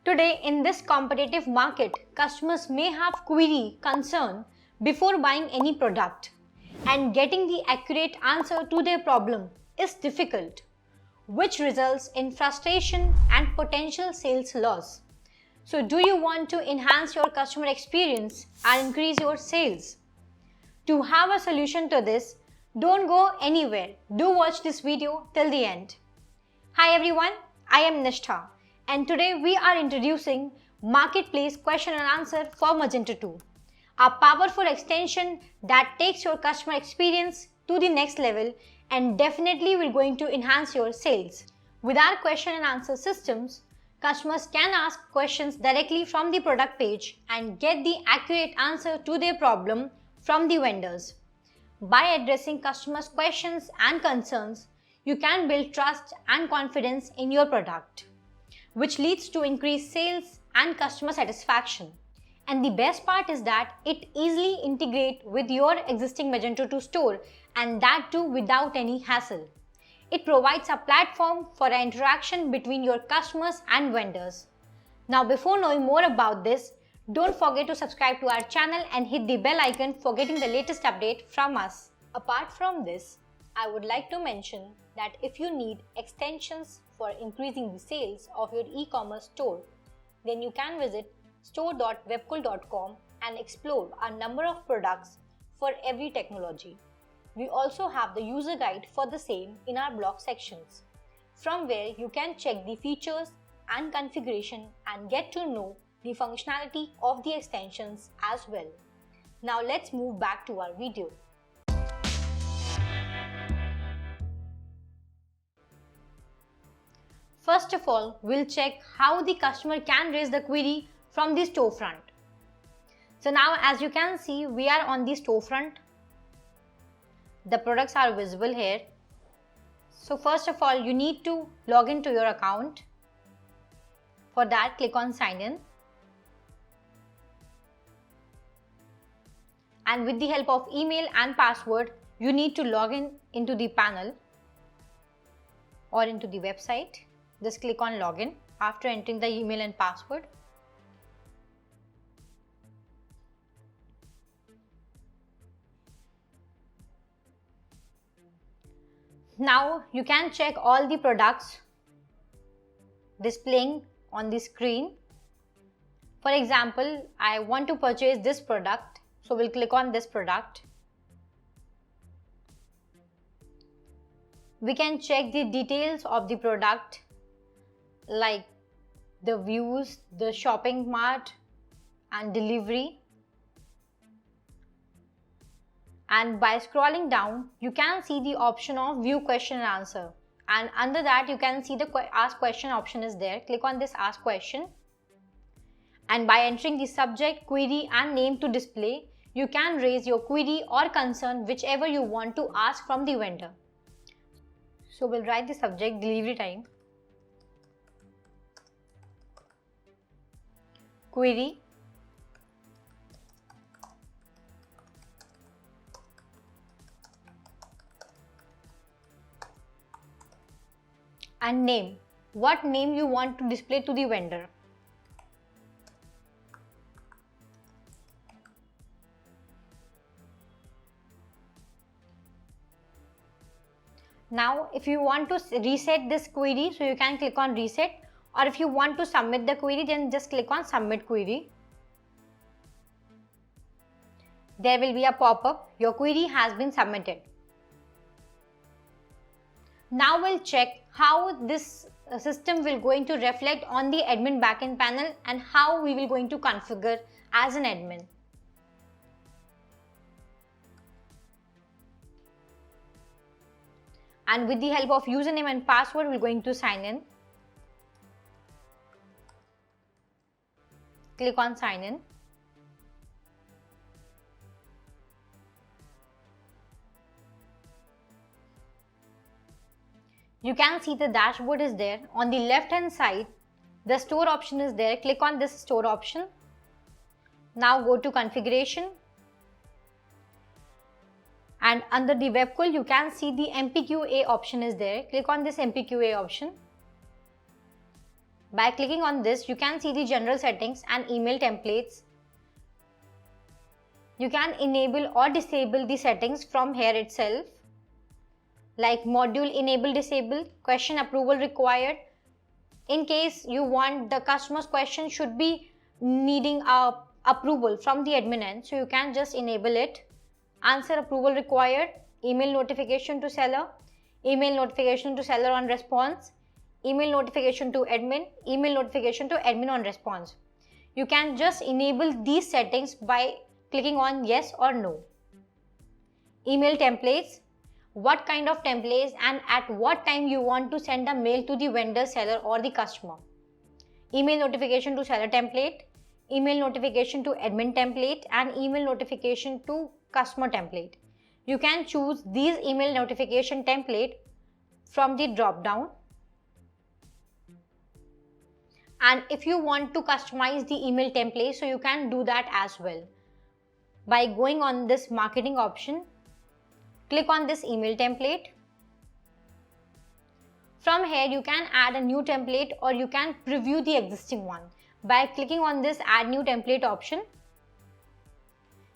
Today, in this competitive market, customers may have query, concern before buying any product, and getting the accurate answer to their problem is difficult, which results in frustration and potential sales loss. So, do you want to enhance your customer experience and increase your sales? To have a solution to this, don't go anywhere. Do watch this video till the end. Hi everyone, I am Nishtha, and today we are introducing Marketplace Question and Answer for Magento 2, a powerful extension that takes your customer experience to the next level and definitely will going to enhance your sales. With our question and answer systems, customers can ask questions directly from the product page and get the accurate answer to their problem from the vendors. By addressing customers' questions and concerns, you can build trust and confidence in your product, which leads to increased sales and customer satisfaction. And the best part is that it easily integrates with your existing Magento 2 store, and that too without any hassle. It provides a platform for an interaction between your customers and vendors. Now, before knowing more about this, don't forget to subscribe to our channel and hit the bell icon for getting the latest update from us. Apart from this, I would like to mention that if you need extensions for increasing the sales of your e-commerce store, then you can visit store.webkul.com and explore a number of products for every technology. We also have the user guide for the same in our blog sections, from where you can check the features and configuration and get to know the functionality of the extensions as well. Now let's move back to our video. First of all, we'll check how the customer can raise the query from the storefront. So now, as you can see, we are on the storefront. The products are visible here. So first of all, you need to log into your account. For that, click on sign in. And with the help of email and password, you need to log in into the panel or into the website. Just click on login after entering the email and password. Now you can check all the products displaying on the screen. For example, I want to purchase this product, so we'll click on this product. We can check the details of the product, like the views, the shopping mart and delivery. And by scrolling down, you can see the option of view question and answer. And under that, you can see the ask question option is there. Click on this ask question. And by entering the subject, query and name to display, you can raise your query or concern whichever you want to ask from the vendor. So we'll write the subject delivery time, query, and name. What name you want to display to the vendor. Now, if you want to reset this query, so you can click on reset, or if you want to submit the query, then just click on submit query. There will be a pop-up, your query has been submitted. Now we'll check how this system will going to reflect on the admin backend panel and how we will going to configure as an admin. And with the help of username and password, we're going to sign in. Click on sign in. You can see the dashboard is there. On the left hand side, the store option is there. Click on this store option. Now go to configuration. And under the Webkul, you can see the MPQA option is there. Click on this MPQA option. By clicking on this, you can see the general settings and email templates. You can enable or disable the settings from here itself, like module enable disable, question approval required. In case you want the customer's question should be needing approval from the admin end, so you can just enable it. Answer approval required, email notification to seller, email notification to seller on response, email notification to admin, email notification to admin on response. You can just enable these settings by clicking on yes or no. Email templates, what kind of templates and at what time you want to send a mail to the vendor, seller or the customer. Email notification to seller template, email notification to admin template and email notification to customer template. You can choose these email notification template from the drop down. And if you want to customize the email template, so you can do that as well. By going on this marketing option, click on this email template. From here, you can add a new template or you can preview the existing one. By clicking on this add new template option,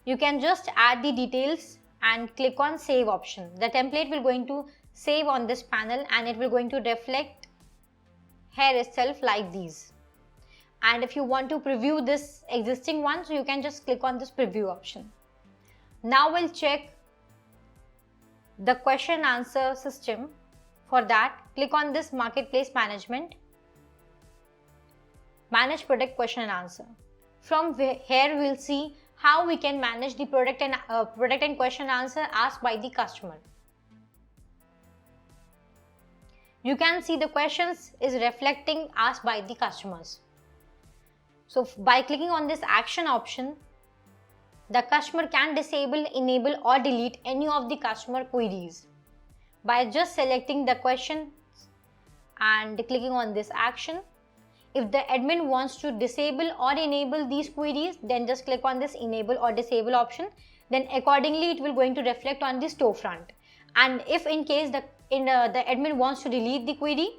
you can just add the details and click on save option. The template will going to save on this panel and it will going to reflect here itself like these. And if you want to preview this existing one, so you can just click on this preview option. Now we'll check the question and answer system. For that, click on this marketplace management, manage product question and answer. From here we'll see how we can manage the product and question and answer asked by the customer. You can see the questions is reflecting asked by the customers. So by clicking on this action option, the customer can disable, enable or delete any of the customer queries. By just selecting the question and clicking on this action, if the admin wants to disable or enable these queries, then just click on this enable or disable option. Then accordingly it will going to reflect on the storefront. And if in case the admin wants to delete the query,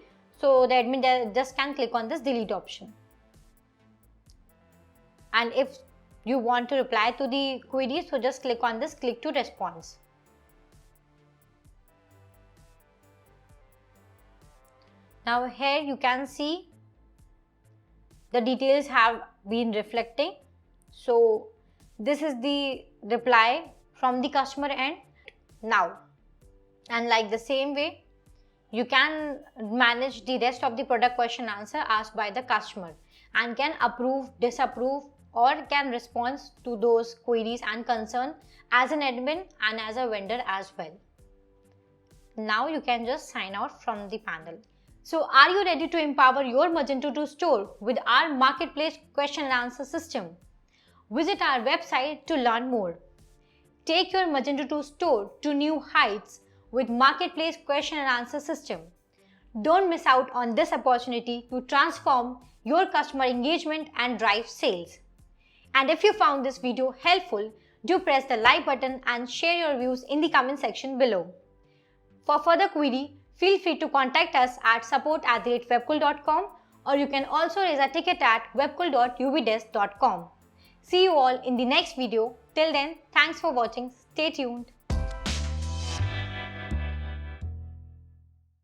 so the admin just can click on this delete option. And if you want to reply to the query, so just click on this click to response. Now here you can see the details have been reflecting. So this is the reply from the customer end now. And like the same way, you can manage the rest of the product question answer asked by the customer and can approve, disapprove or can respond to those queries and concern as an admin and as a vendor as well. Now you can just sign out from the panel. So are you ready to empower your Magento 2 store with our marketplace question and answer system? Visit our website to learn more. Take your Magento 2 store to new heights with marketplace question and answer system. Don't miss out on this opportunity to transform your customer engagement and drive sales. And if you found this video helpful, do press the like button and share your views in the comment section below. For further query, feel free to contact us at support@webkul.com or you can also raise a ticket at webkul.ubdesk.com. See you all in the next video. Till then, thanks for watching. Stay tuned.